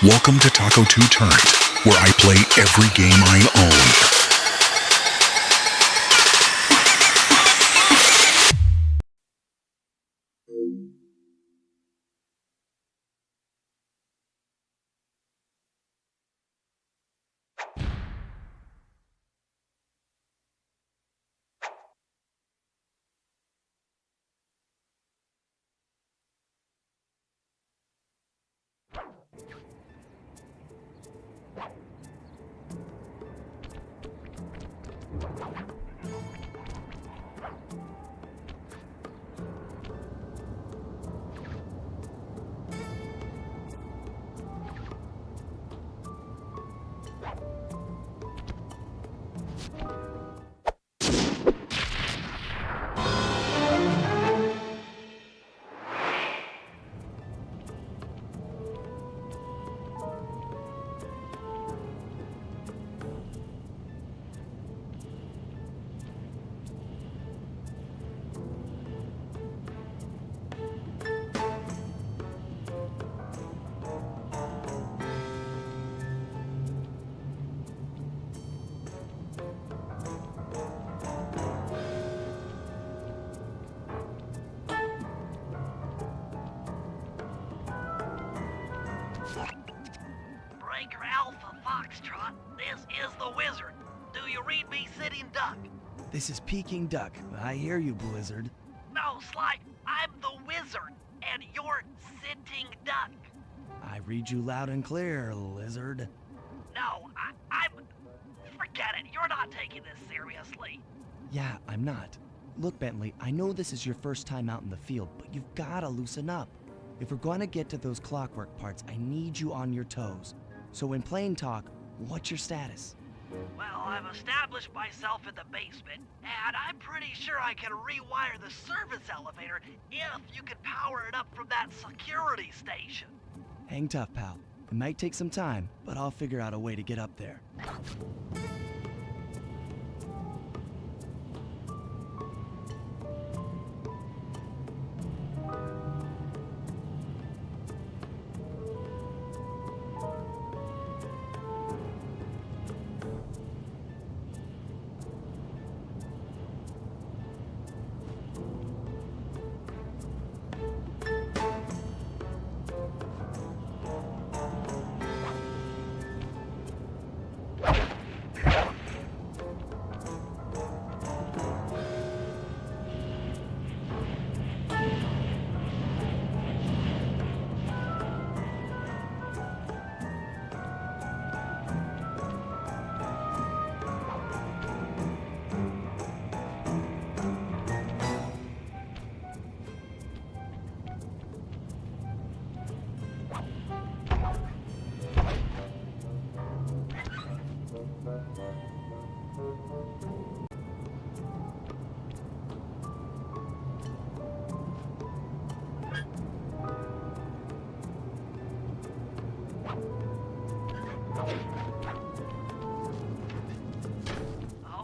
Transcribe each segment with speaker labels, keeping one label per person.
Speaker 1: Welcome to TacoTooTurnt, where I play every game I own.
Speaker 2: Breaker Alpha Foxtrot, this is the Wizard. Do you read me, Sitting Duck?
Speaker 3: This is Peking Duck. I hear you, Blizzard.
Speaker 2: No, Sly, I'm the Wizard, and you're Sitting Duck.
Speaker 3: I read you loud and clear, Lizard.
Speaker 2: No, I'm... Forget it, you're not taking this seriously.
Speaker 3: Yeah, I'm not. Look, Bentley, I know this is your first time out in the field, but you've gotta loosen up. If we're going to get to those clockwork parts, I need you on your toes. So in plain talk, what's your status?
Speaker 2: Well, I've established myself in the basement, and I'm pretty sure I can rewire the service elevator if you can power it up from that security station.
Speaker 3: Hang tough, pal. It might take some time, but I'll figure out a way to get up there.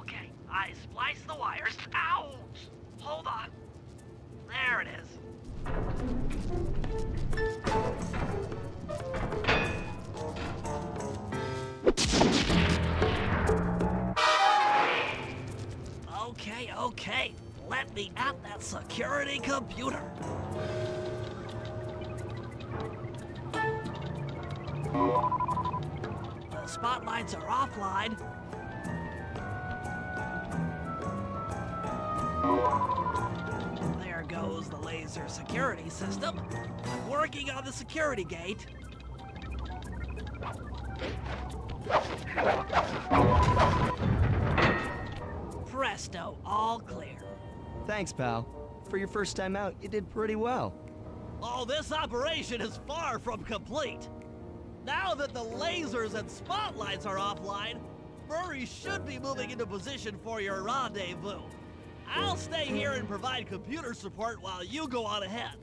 Speaker 2: Okay, I spliced the wires. Ouch! Hold on. There it is. Okay. Let me at that security computer. The spotlights are offline. There goes the laser security system. I'm working on the security gate. Presto, all clear.
Speaker 3: Thanks, pal. For your first time out, you did pretty well.
Speaker 2: Oh, this operation is far from complete. Now that the lasers and spotlights are offline, Murray should be moving into position for your rendezvous. I'll stay here and provide computer support while you go on ahead.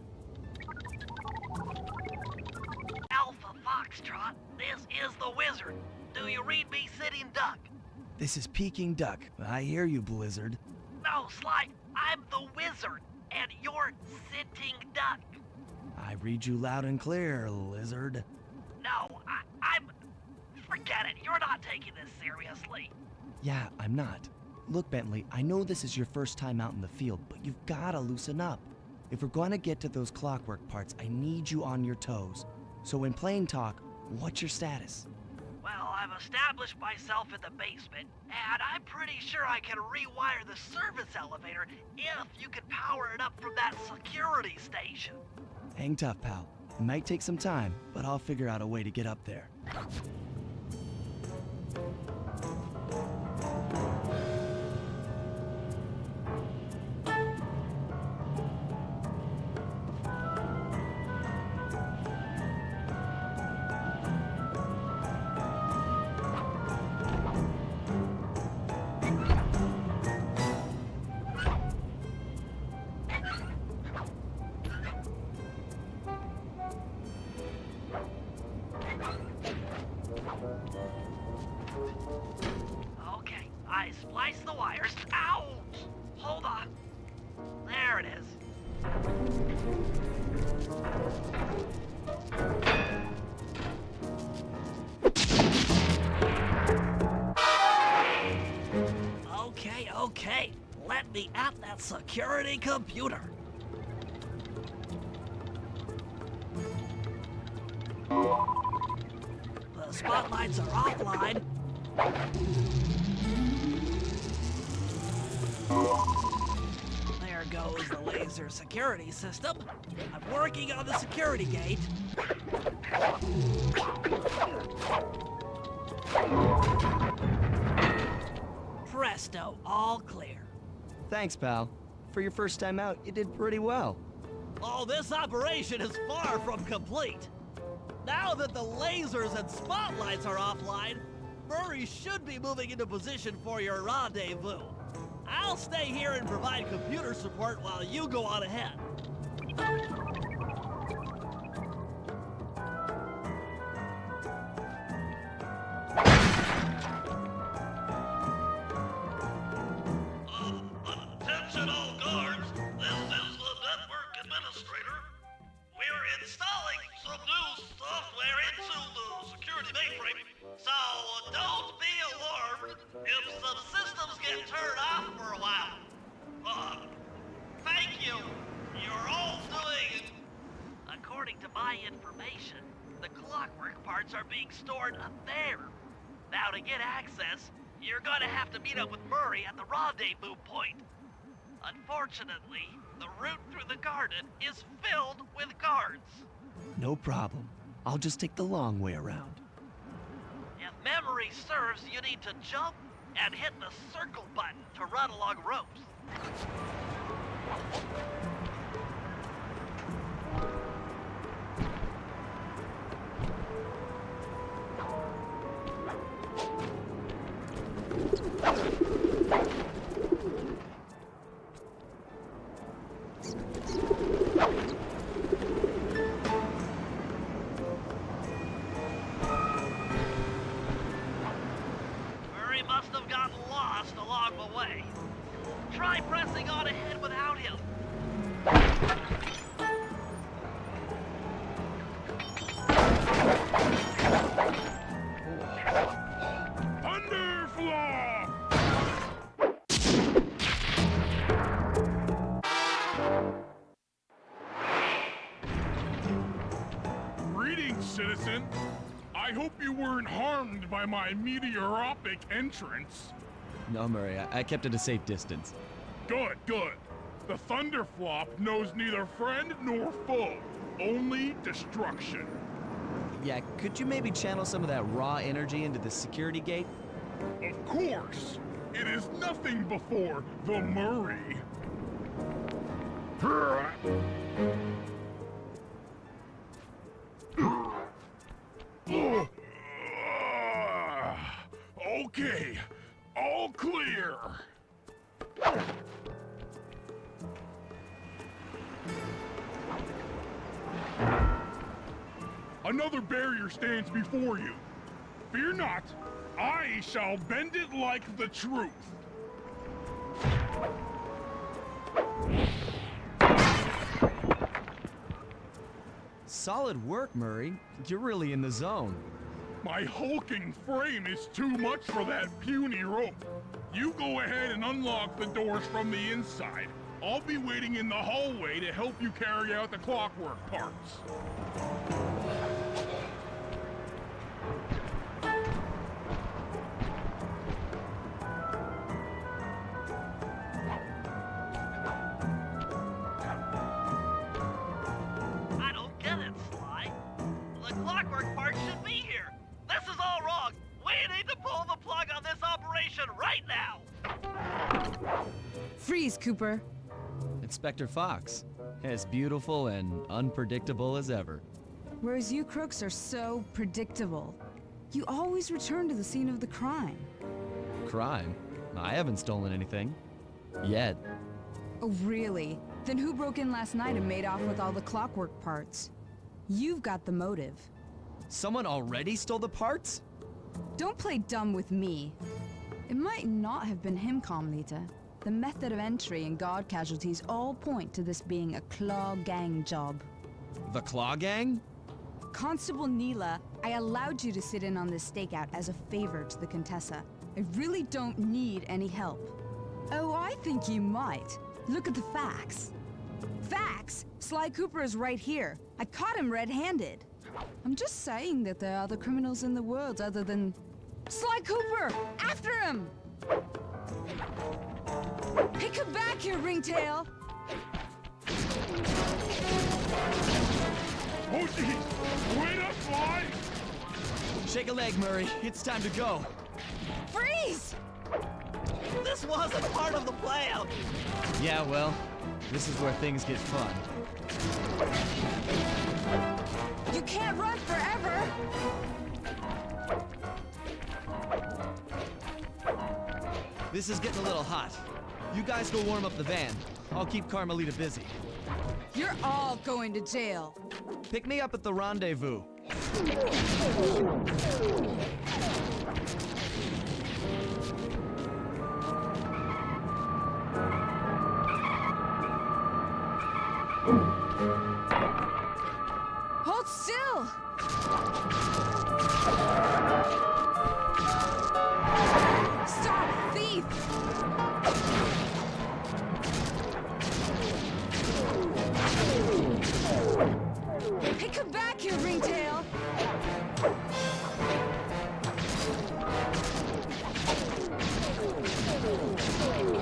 Speaker 2: Alpha Foxtrot, this is the Wizard. Do you read me, Sitting Duck?
Speaker 3: This is Peking Duck. I hear you, Blizzard.
Speaker 2: No, Sly, I'm the Wizard, and you're Sitting Duck.
Speaker 3: I read you loud and clear, Lizard.
Speaker 2: No, get it. You're not taking this seriously.
Speaker 3: Yeah, I'm not. Look, Bentley, I know this is your first time out in the field, but you've gotta loosen up. If we're gonna get to those clockwork parts, I need you on your toes. So in plain talk, what's your status?
Speaker 2: Well, I've established myself in the basement, and I'm pretty sure I can rewire the service elevator if you can power it up from that security station.
Speaker 3: Hang tough, pal. It might take some time, but I'll figure out a way to get up there.
Speaker 2: Okay, I spliced the wires. Ouch! Hold on. There it is. Okay. Let me at that security computer. The spotlights are offline. There goes the laser security system. I'm working on the security gate. Presto, all clear.
Speaker 3: Thanks, pal. For your first time out, you did pretty well.
Speaker 2: Oh, this operation is far from complete. Now that the lasers and spotlights are offline, Murray should be moving into position for your rendezvous. I'll stay here and provide computer support while you go on ahead.
Speaker 4: Attention all guards, this is the network administrator. We're installing some new software into the security mainframe, so don't be alarmed if some systems get turned off for a while. Thank you. You're all doing...
Speaker 2: According to my information, the clockwork parts are being stored up there. Now to get access, you're gonna have to meet up with Murray at the rendezvous point. Unfortunately, the route through the garden is filled with guards.
Speaker 3: No problem. I'll just take the long way around.
Speaker 2: If memory serves, you need to jump and hit the circle button to run along ropes. Murray must have gotten lost along the way. Try pressing on ahead without him.
Speaker 4: Thunderflaw! Greetings, citizen. I hope you weren't harmed by my meteoropic entrance.
Speaker 5: No, Murray, I kept at a safe distance.
Speaker 4: Good. The Thunderflop knows neither friend nor foe, only destruction.
Speaker 5: Yeah, could you maybe channel some of that raw energy into the security gate?
Speaker 4: Of course, it is nothing before the Murray. Okay, all clear. Another barrier stands before you. Fear not, I shall bend it like the truth.
Speaker 3: Solid work, Murray. You're really in the zone.
Speaker 6: My hulking frame is too much for that puny rope. You go ahead and unlock the doors from the inside. I'll be waiting in the hallway to help you carry out the clockwork parts.
Speaker 4: I don't get it, Sly. The clockwork part should be here. This is all wrong. We need to pull the plug on this operation right now.
Speaker 7: Freeze, Cooper.
Speaker 5: Inspector Fox, as beautiful and unpredictable as ever.
Speaker 7: Whereas you crooks are so predictable. You always return to the scene of the crime.
Speaker 5: Crime? I haven't stolen anything. Yet.
Speaker 7: Oh, really? Then who broke in last night and made off with all the clockwork parts? You've got the motive.
Speaker 5: Someone already stole the parts?
Speaker 7: Don't play dumb with me. It might not have been him, Carmelita. The method of entry and guard casualties all point to this being a Claw Gang job.
Speaker 5: The Claw Gang?
Speaker 7: Constable Neela, I allowed you to sit in on this stakeout as a favor to the Contessa. I really don't need any help. Oh, I think you might. Look at the facts. Facts? Sly Cooper is right here. I caught him red-handed. I'm just saying that there are other criminals in the world other than... Sly Cooper! After him! Hey, come back here, Ringtail!
Speaker 6: Oh, geez! Wait up, Sly!
Speaker 5: Shake a leg, Murray. It's time to go.
Speaker 7: Freeze!
Speaker 2: This wasn't part of the plan!
Speaker 5: Yeah, well, this is where things get fun.
Speaker 7: You can't run forever!
Speaker 5: This is getting a little hot. You guys go warm up the van. I'll keep Carmelita busy.
Speaker 7: You're all going to jail.
Speaker 5: Pick me up at the rendezvous.
Speaker 7: Hold still! Stop, thief! Hey, come back here, Ringtail!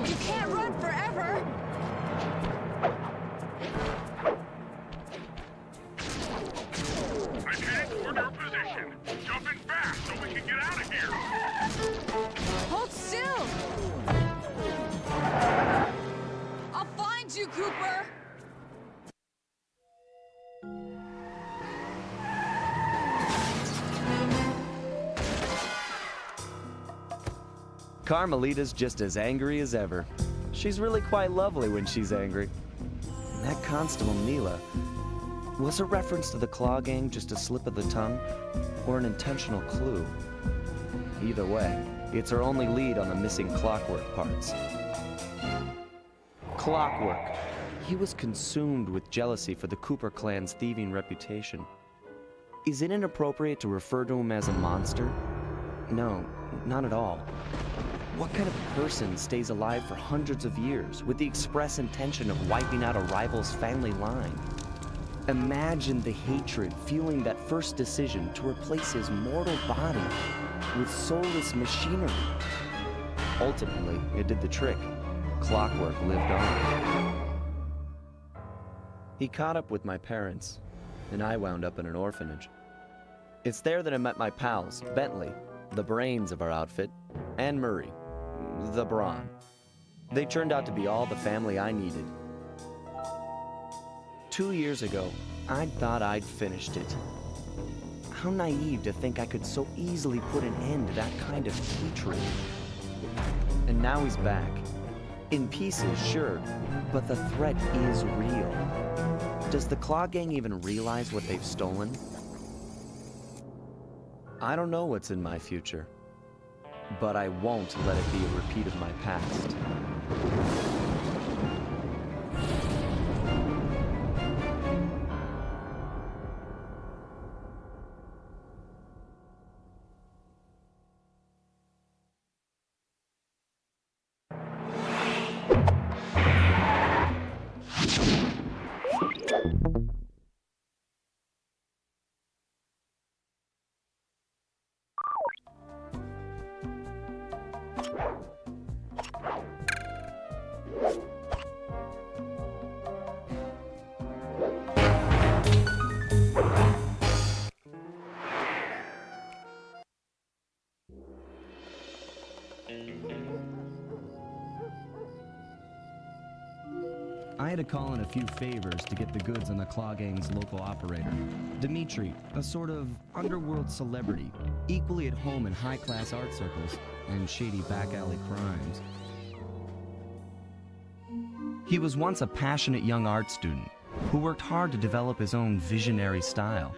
Speaker 7: You can't run forever!
Speaker 6: I'm headed toward your position. Jump in fast so we can get out of here.
Speaker 7: Hold still! I'll find you, Cooper!
Speaker 3: Carmelita's just as angry as ever. She's really quite lovely when she's angry. And that Constable Neela, was a reference to the Claw Gang just a slip of the tongue, or an intentional clue? Either way, it's our only lead on the missing clockwork parts. Clockwork. He was consumed with jealousy for the Cooper clan's thieving reputation. Is it inappropriate to refer to him as a monster? No, not at all. What kind of person stays alive for hundreds of years with the express intention of wiping out a rival's family line? Imagine the hatred fueling that first decision to replace his mortal body with soulless machinery. Ultimately, it did the trick. Clockwork lived on. He caught up with my parents, and I wound up in an orphanage. It's there that I met my pals, Bentley, the brains of our outfit, and Murray, the brawn. They turned out to be all the family I needed. 2 years ago, I thought I'd finished it. How naive to think I could so easily put an end to that kind of hatred. And now he's back. In pieces, sure, but the threat is real. Does the Claw Gang even realize what they've stolen? I don't know what's in my future, but I won't let it be a repeat of my past. I had to call in a few favors to get the goods on the Claw Gang's local operator, Dimitri, a sort of underworld celebrity, equally at home in high-class art circles and shady back-alley crimes. He was once a passionate young art student who worked hard to develop his own visionary style.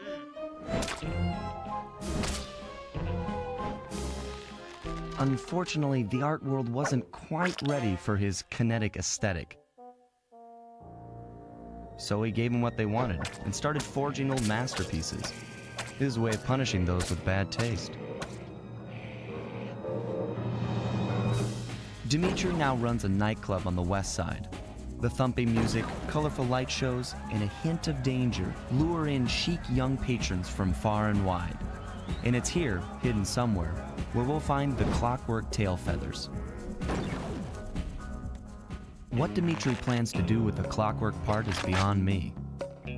Speaker 3: Unfortunately, the art world wasn't quite ready for his kinetic aesthetic. So he gave them what they wanted and started forging old masterpieces. His way of punishing those with bad taste. Dimitri now runs a nightclub on the west side. The thumping music, colorful light shows, and a hint of danger lure in chic young patrons from far and wide. And it's here, hidden somewhere, where we'll find the clockwork tail feathers. What Dimitri plans to do with the clockwork part is beyond me,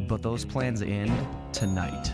Speaker 3: but those plans end tonight.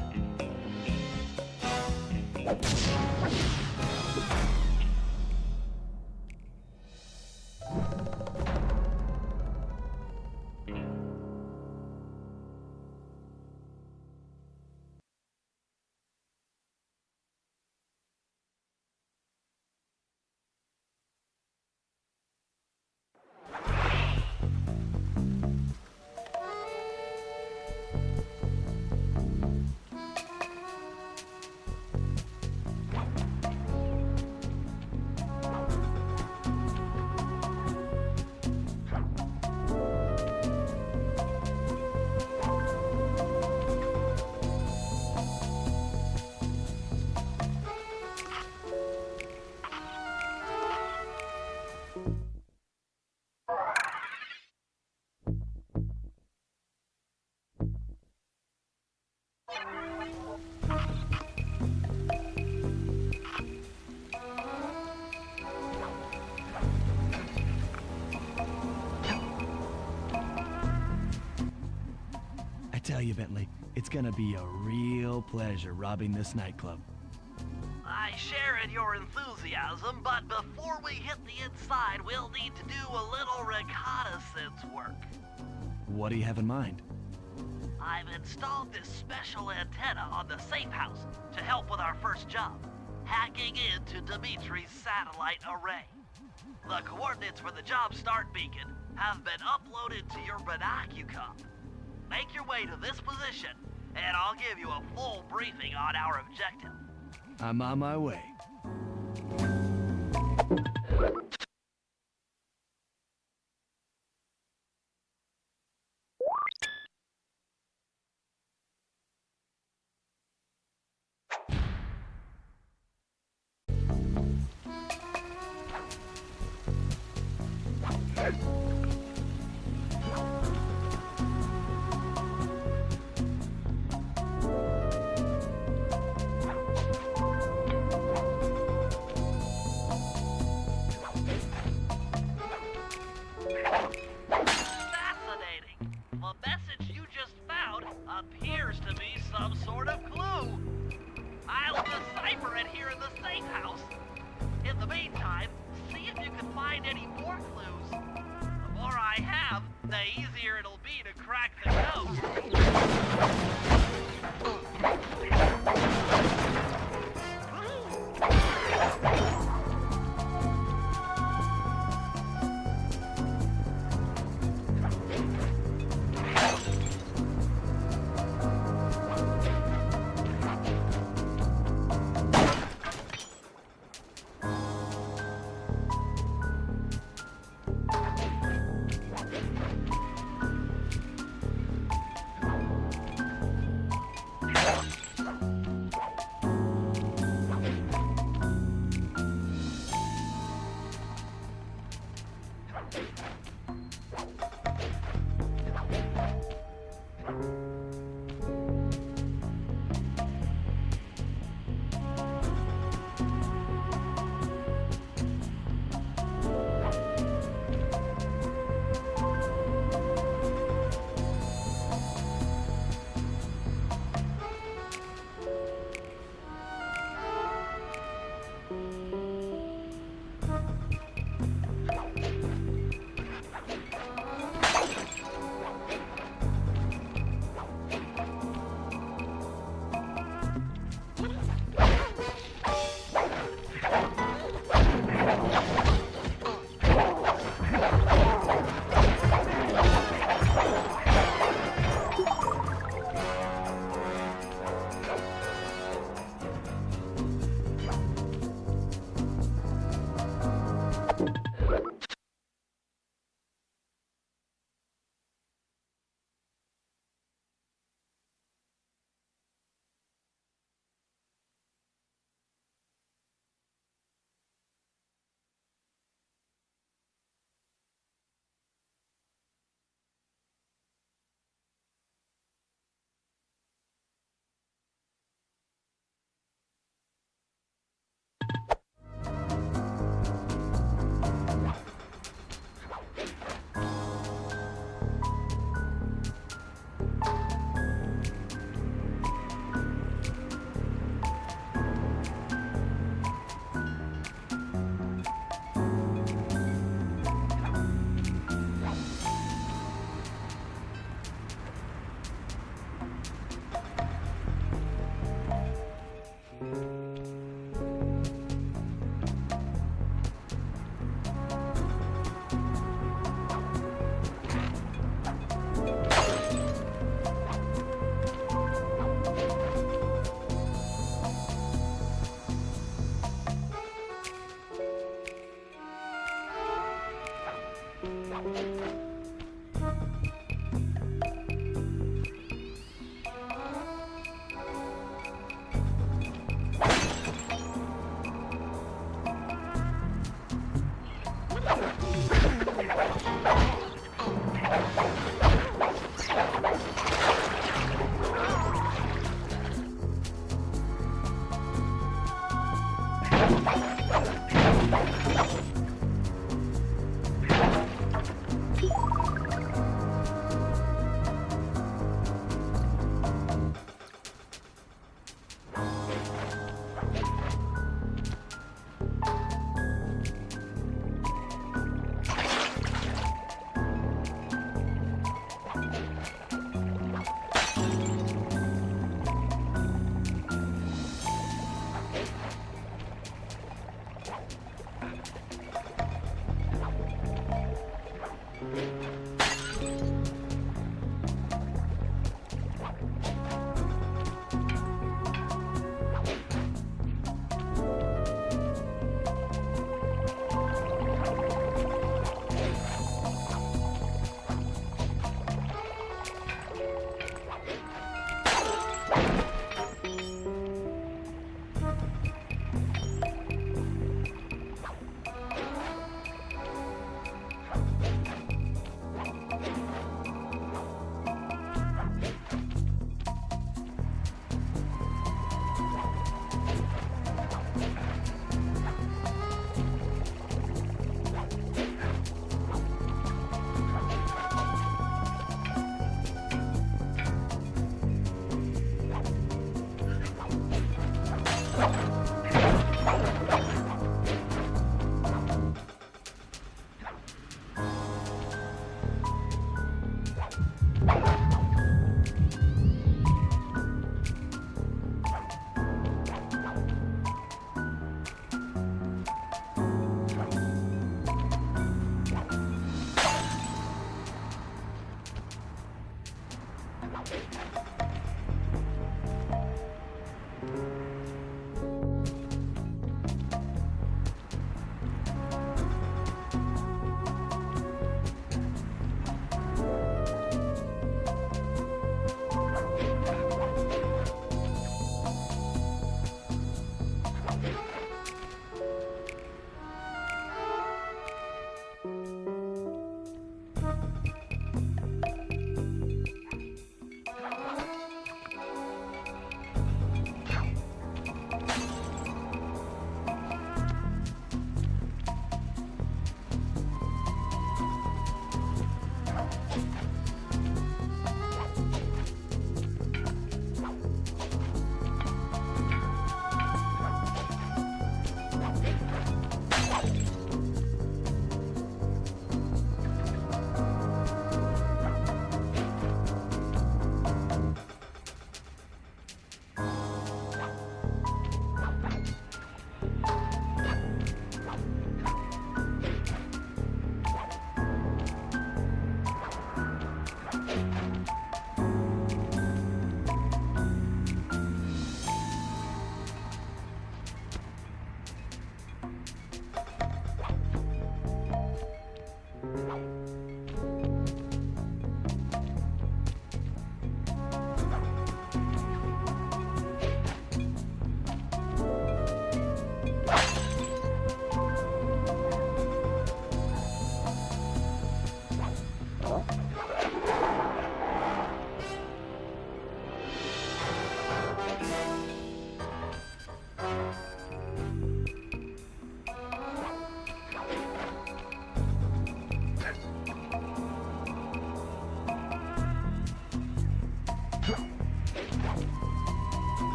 Speaker 3: I tell you, Bentley, it's gonna be a real pleasure robbing this nightclub.
Speaker 2: I share in your enthusiasm, but before we hit the inside, we'll need to do a little reconnaissance work.
Speaker 3: What do you have in mind?
Speaker 2: I've installed this special antenna on the safe house to help with our first job, hacking into Dimitri's satellite array. The coordinates for the job start beacon have been uploaded to your binocucom. Make your way to this position, and I'll give you a full briefing on our objective.
Speaker 3: I'm on my way.
Speaker 2: Appears to be some sort of clue. I'll decipher it here in the safe house. In the meantime, see if you can find any more clues. The more I have, the easier it'll be to crack the code.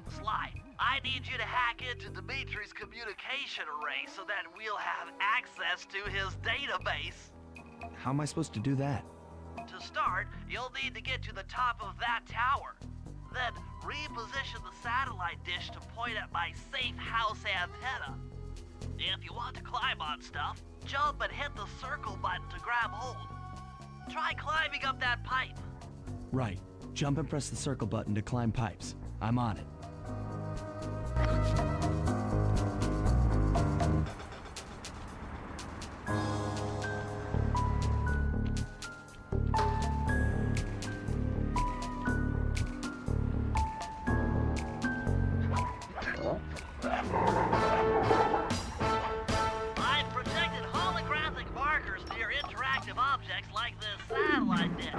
Speaker 2: Sly, I need you to hack into Dimitri's communication array so that we'll have access to his database.
Speaker 3: How am I supposed to do that?
Speaker 2: To start, you'll need to get to the top of that tower. Then reposition the satellite dish to point at my safe house antenna. If you want to climb on stuff, jump and hit the circle button to grab hold. Try climbing up that pipe.
Speaker 3: Right. Jump and press the circle button to climb pipes. I'm on it.
Speaker 2: I've projected holographic markers near interactive objects like this satellite dish.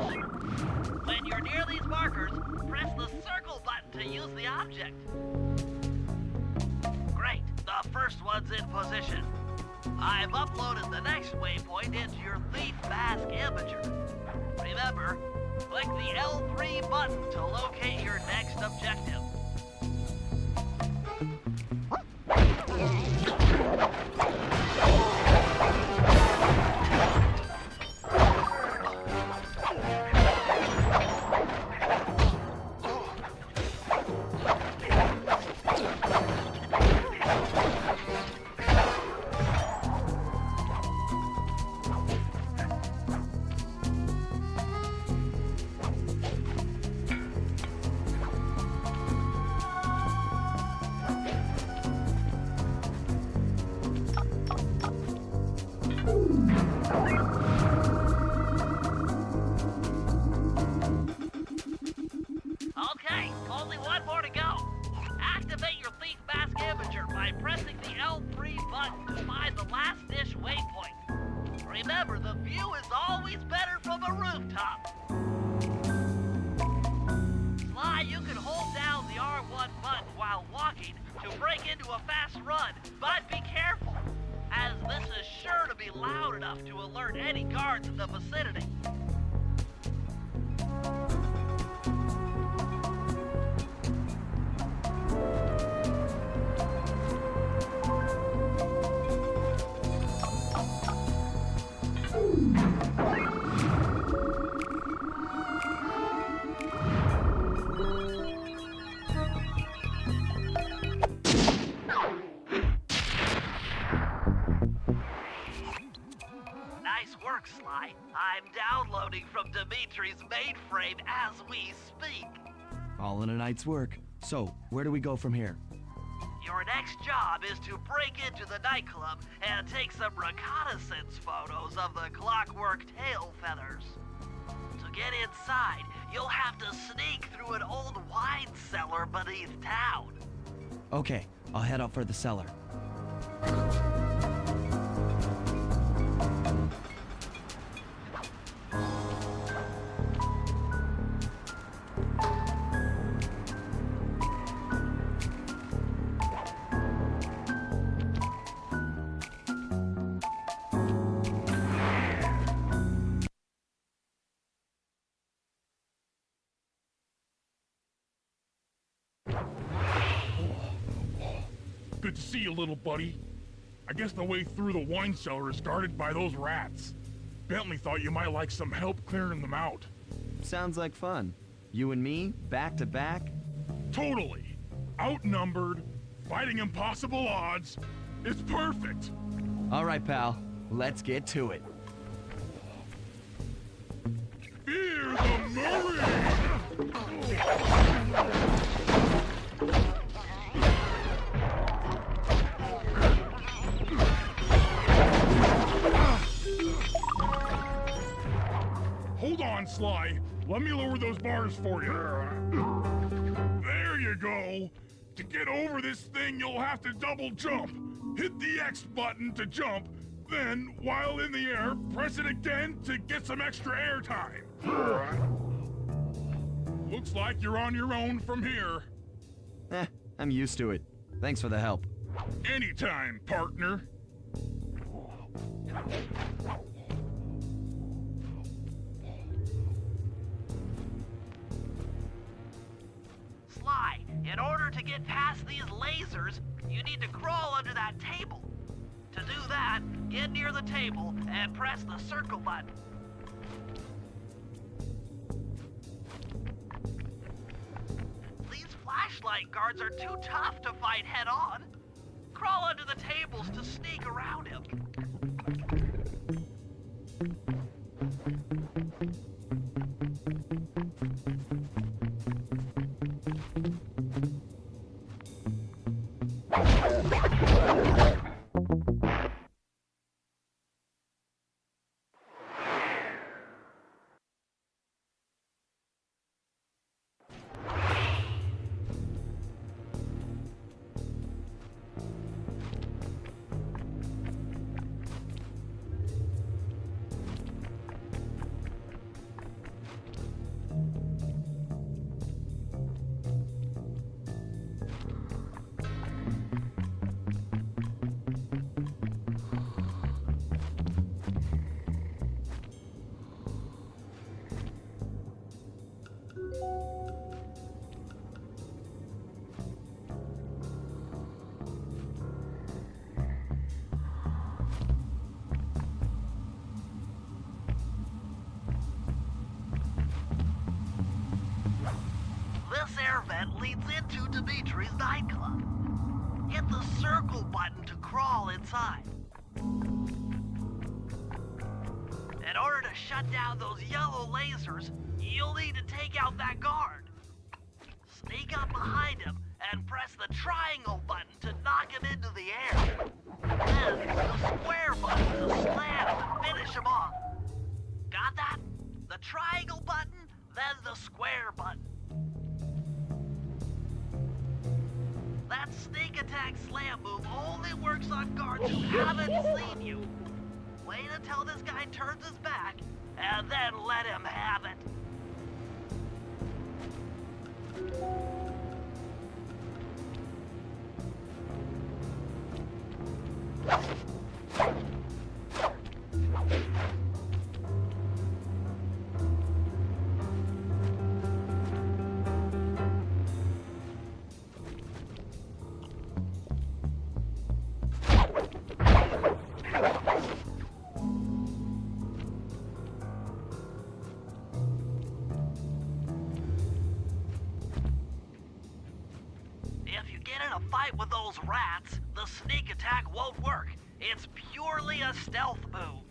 Speaker 2: When you're near these markers, press the circle button to use the object. Great, the first one's in position. I've uploaded the next waypoint into your Thief Mask Imager. Remember, click the L3 button to locate your next objective. Okay, only one more to go. Activate your Thief Mask Imager by pressing the L3 button to find the last dish waypoint. Remember, the view is always better from a rooftop. Sly, you can hold down the R1 button while walking to break into a fast run, but be careful, as this is sure to be loud enough to alert any guards in the vicinity. Nice work, Sly. I'm downloading from Dimitri's mainframe as we speak.
Speaker 3: All in a night's work. So, where do we go from here?
Speaker 2: Your next job is to break into the nightclub and take some reconnaissance photos of the clockwork tail feathers. To get inside, you'll have to sneak through an old wine cellar beneath town.
Speaker 3: Okay, I'll head out for the cellar.
Speaker 6: Good to see you, little buddy. I guess the way through the wine cellar is guarded by those rats. Bentley thought you might like some help clearing them out.
Speaker 5: Sounds like fun. You and me, back to back?
Speaker 6: Totally. Outnumbered, fighting impossible odds. It's perfect.
Speaker 5: All right, pal. Let's get to it.
Speaker 6: Fear the Murray! Hold on, Sly. Let me lower those bars for you. There you go. To get over this thing, you'll have to double jump. Hit the X button to jump, then, while in the air, press it again to get some extra air time. Looks like you're on your own from here.
Speaker 5: I'm used to it. Thanks for the help.
Speaker 6: Anytime, partner.
Speaker 2: Sly, in order to get past these lasers, you need to crawl under that table. To do that, get near the table and press the circle button. These flashlight guards are too tough to fight head-on. Crawl under the tables to sneak around him. This air vent leads into Dimitri's nightclub. Hit the circle button to crawl inside. In order to shut down those yellow lasers, you'll need to take out that guard. Sneak up behind him and press the triangle button to knock him into the air. Then the square button to slam him and finish him off. Got that? The triangle button, then the square button. That sneak attack slam move only works on guards who haven't seen you. Wait until this guy turns his back, and then let him have it. If you get in a fight with those rats, the sneak attack won't work. It's purely a stealth move.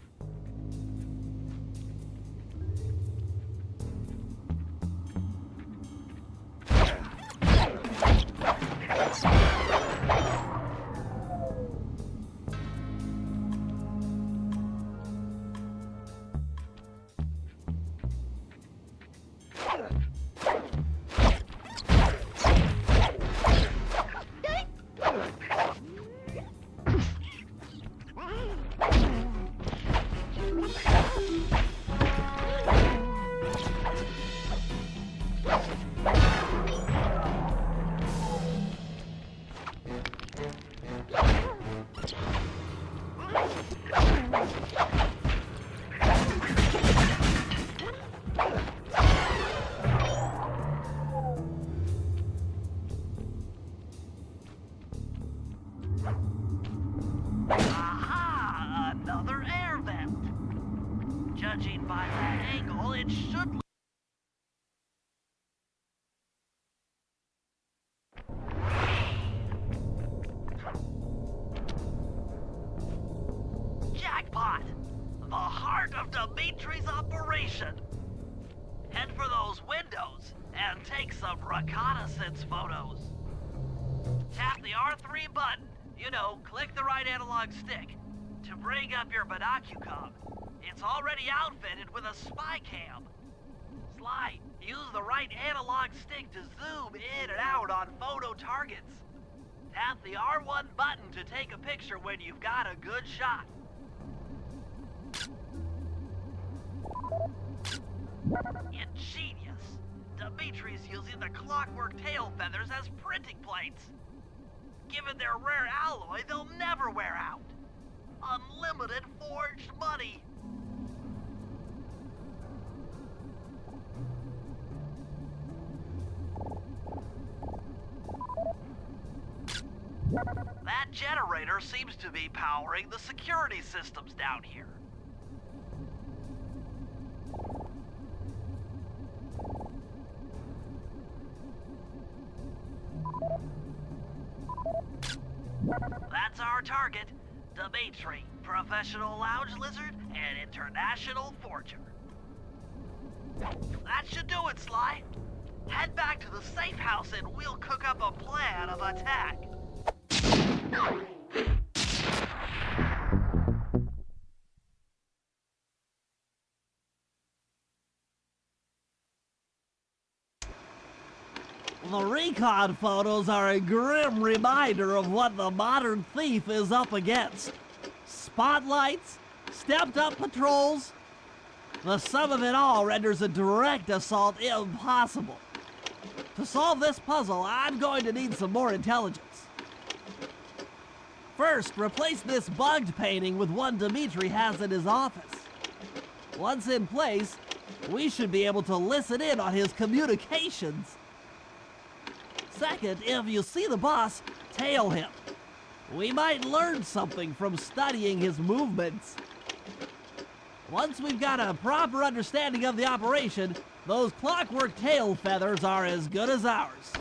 Speaker 4: Aha! Another air vent. Judging by that angle, it should. Jackpot! The heart of Dimitri's operation. Head for those windows and take some reconnaissance photos. Tap the R3 button. You know, click the right analog stick to bring up your binocucom. It's already outfitted with a spy cam. Sly, use the right analog stick to zoom in and out on photo targets. Tap the R1 button to take a picture when you've got a good shot. Ingenious. Dimitri's using the clockwork tail feathers as printing plates. Given their rare alloy, they'll never wear out. Unlimited forged money. That generator seems to be powering the security systems down here. That's our target. Dimitri, professional lounge lizard and international forger. That should do it, Sly. Head back to the safe house and we'll cook up a plan of attack.
Speaker 2: The recon photos are a grim reminder of what the modern thief is up against. Spotlights, stepped-up patrols. The sum of it all renders a direct assault impossible. To solve this puzzle, I'm going to need some more intelligence. First, replace this bugged painting with one Dimitri has in his office. Once in place, we should be able to listen in on his communications. Second, if you see the boss, tail him. We might learn something from studying his movements. Once we've got a proper understanding of the operation, those clockwork tail feathers are as good as ours.